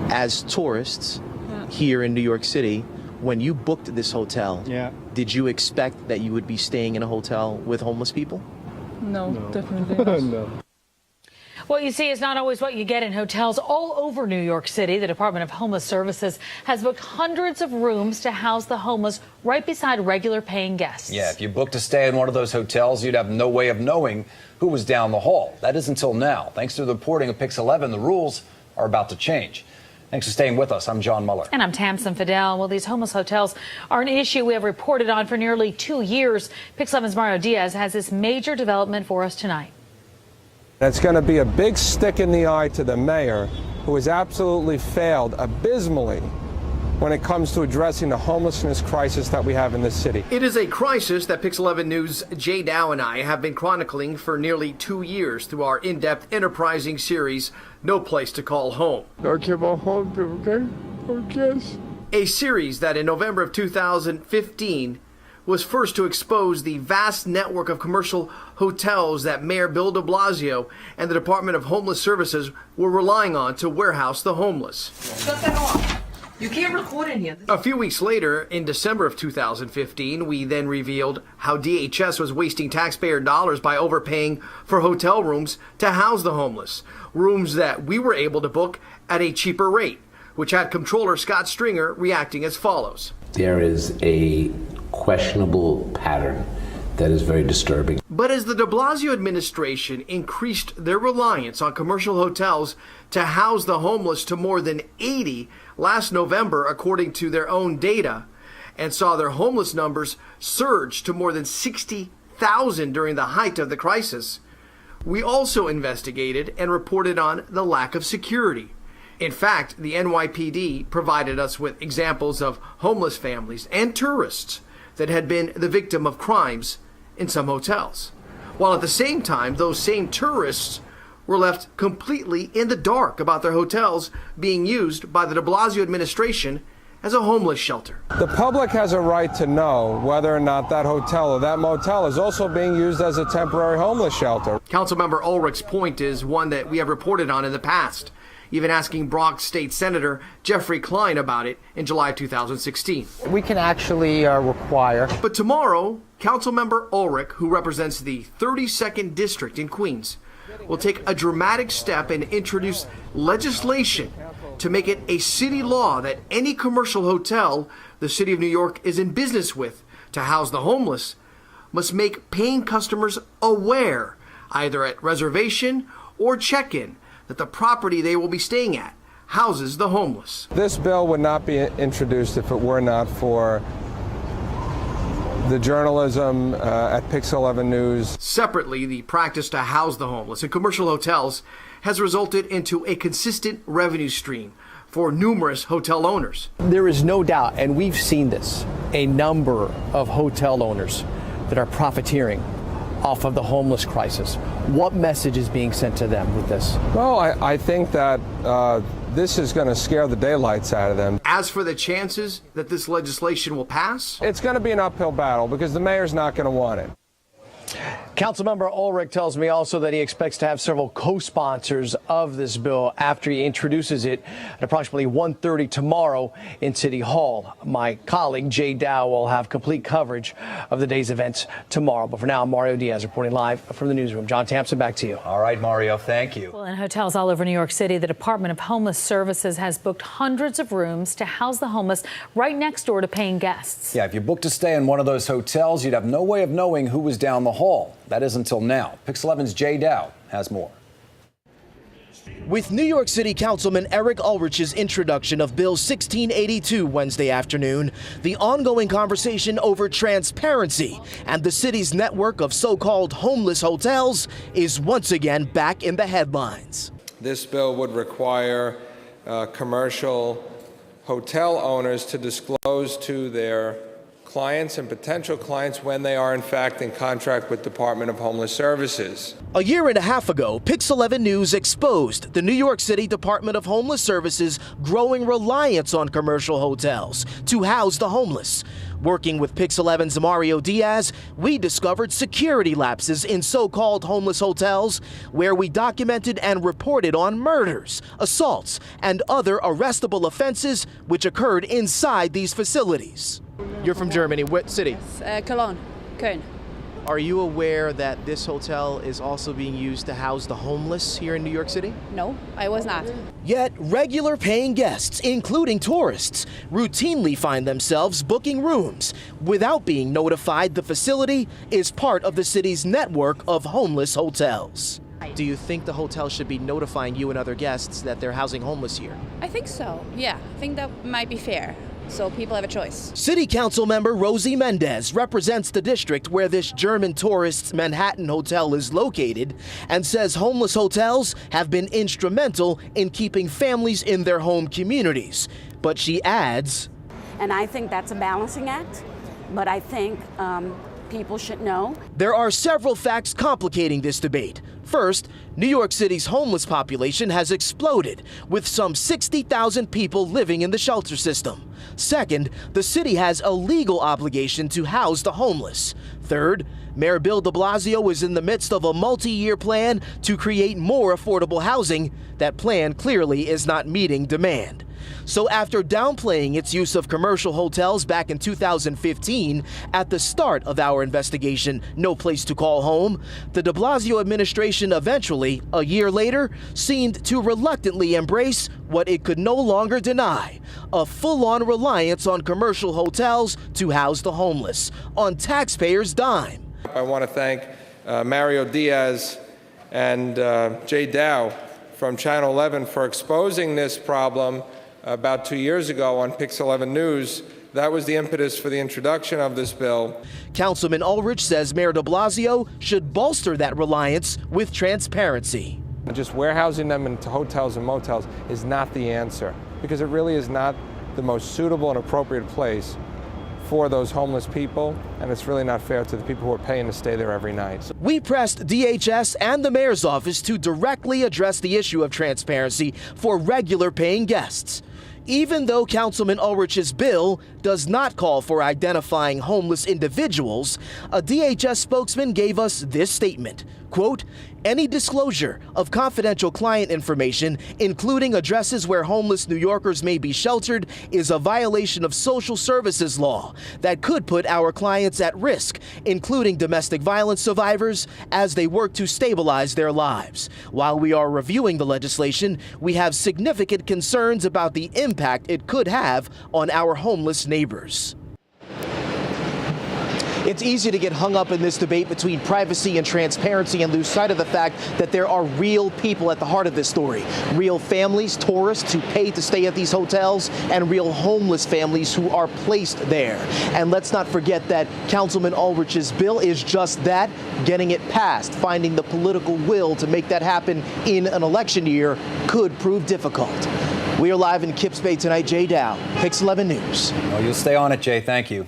as tourists here in New York City, when you booked this hotel, did you expect that you would be staying in a hotel with homeless people? No. Definitely not. No. What you see is not always what you get in hotels all over New York City. The Department of Homeless Services has booked hundreds of rooms to house the homeless right beside regular paying guests. Yeah, if you booked to stay in one of those hotels, you'd have no way of knowing who was down the hall. That is until now. Thanks to the reporting of Pix 11, the rules are about to change. Thanks for staying with us. I'm John Muller. And I'm Tamsin Fidel. Well, these homeless hotels are an issue we have reported on for nearly 2 years. Pix 11's Mario Diaz has this major development for us tonight. That's going to be a big stick in the eye to the mayor, who has absolutely failed abysmally when it comes to addressing the homelessness crisis that we have in this city. It is a crisis that Pix 11 News' Jay Dow and I have been chronicling for nearly 2 years through our in-depth, enterprising series, No Place to Call Home. Don't care about home people, okay? Who cares? A series that in November of 2015 was first to expose the vast network of commercial hotels that Mayor Bill de Blasio and the Department of Homeless Services were relying on to warehouse the homeless. Shut that off. You can't record in here. A few weeks later, in December of 2015, we then revealed how DHS was wasting taxpayer dollars by overpaying for hotel rooms to house the homeless, rooms that we were able to book at a cheaper rate, which had Comptroller Scott Stringer reacting as follows. There is a questionable pattern that is very disturbing. But as the de Blasio administration increased their reliance on commercial hotels to house the homeless to more than 80 last November, according to their own data, and saw their homeless numbers surge to more than 60,000 during the height of the crisis, we also investigated and reported on the lack of security. In fact, the NYPD provided us with examples of homeless families and tourists that had been the victim of crimes in some hotels, while at the same time those same tourists were left completely in the dark about their hotels being used by the de Blasio administration as a homeless shelter. The public has a right to know whether or not that hotel or that motel is also being used as a temporary homeless shelter. Councilmember Ulrich's point is one that we have reported on in the past, even asking Bronx State Senator Jeffrey Klein about it in July 2016. We can actually require. But tomorrow, Councilmember Ulrich, who represents the 32nd District in Queens, will take a dramatic step and introduce legislation to make it a city law that any commercial hotel the city of New York is in business with to house the homeless must make paying customers aware, either at reservation or check-in, that the property they will be staying at houses the homeless. This bill would not be introduced if it were not for the journalism at Pix 11 News. Separately, the practice to house the homeless in commercial hotels has resulted into a consistent revenue stream for numerous hotel owners. There is no doubt, and we've seen this, a number of hotel owners that are profiteering off of the homeless crisis. What message is being sent to them with this? Well, I think that this is going to scare the daylights out of them. As for the chances that this legislation will pass, it's going to be an uphill battle because the mayor's not going to want it. Councilmember Ulrich tells me also that he expects to have several co-sponsors of this bill after he introduces it at approximately 1:30 tomorrow in City Hall. My colleague Jay Dow will have complete coverage of the day's events tomorrow. But for now, I'm Mario Diaz reporting live from the newsroom. John Tampson, back to you. All right, Mario, thank you. Well, in hotels all over New York City, the Department of Homeless Services has booked hundreds of rooms to house the homeless right next door to paying guests. Yeah, if you booked to stay in one of those hotels, you'd have no way of knowing who was down the hall. That is until now. Pix 11's Jay Dow has more. With New York City Councilman Eric Ulrich's introduction of Bill 1682 Wednesday afternoon, the ongoing conversation over transparency and the city's network of so-called homeless hotels is once again back in the headlines. This bill would require commercial hotel owners to disclose to their clients and potential clients when they are in fact in contract with Department of Homeless Services. A year and a half ago, Pix 11 News exposed the New York City Department of Homeless Services' growing reliance on commercial hotels to house the homeless. Working with Pix 11's Mario Diaz, we discovered security lapses in so-called homeless hotels, where we documented and reported on murders, assaults, and other arrestable offenses which occurred inside these facilities. You're from Germany. What city? Cologne, Köln. Are you aware that this hotel is also being used to house the homeless here in New York City? No, I was not. Yet, regular paying guests, including tourists, routinely find themselves booking rooms without being notified the facility is part of the city's network of homeless hotels. Do you think the hotel should be notifying you and other guests that they're housing homeless here? I think so, yeah. I think that might be fair. So people have a choice. City Council member Rosie Mendez represents the district where this German tourist's Manhattan hotel is located and says homeless hotels have been instrumental in keeping families in their home communities. But she adds, and I think that's a balancing act, but I think people should know. There are several facts complicating this debate. First, New York City's homeless population has exploded, with some 60,000 people living in the shelter system. Second, the city has a legal obligation to house the homeless. Third, Mayor Bill de Blasio is in the midst of a multi-year plan to create more affordable housing. That plan clearly is not meeting demand. So after downplaying its use of commercial hotels back in 2015, at the start of our investigation, No Place to Call Home, the de Blasio administration eventually, a year later, seemed to reluctantly embrace what it could no longer deny: a full-on reliance on commercial hotels to house the homeless, on taxpayers' dime. I want to thank Mario Diaz and Jay Dow from Channel 11 for exposing this problem about 2 years ago on Pix 11 News. That was the impetus for the introduction of this bill. Councilman Ulrich says Mayor de Blasio should bolster that reliance with transparency. Just warehousing them into hotels and motels is not the answer, because it really is not the most suitable and appropriate place for those homeless people, and it's really not fair to the people who are paying to stay there every night. We pressed DHS and the mayor's office to directly address the issue of transparency for regular paying guests. Even though Councilman Ulrich's bill does not call for identifying homeless individuals, a DHS spokesman gave us this statement, quote, "Any disclosure of confidential client information, including addresses where homeless New Yorkers may be sheltered, is a violation of social services law that could put our clients at risk, including domestic violence survivors, as they work to stabilize their lives. While we are reviewing the legislation, we have significant concerns about the impact it could have on our homeless neighbors." It's easy to get hung up in this debate between privacy and transparency and lose sight of the fact that there are real people at the heart of this story. Real families, tourists who pay to stay at these hotels, and real homeless families who are placed there. And let's not forget that Councilman Ulrich's bill is just that, getting it passed. Finding the political will to make that happen in an election year could prove difficult. We are live in Kips Bay tonight. Jay Dow, Pix 11 News. Well, you'll stay on it, Jay. Thank you.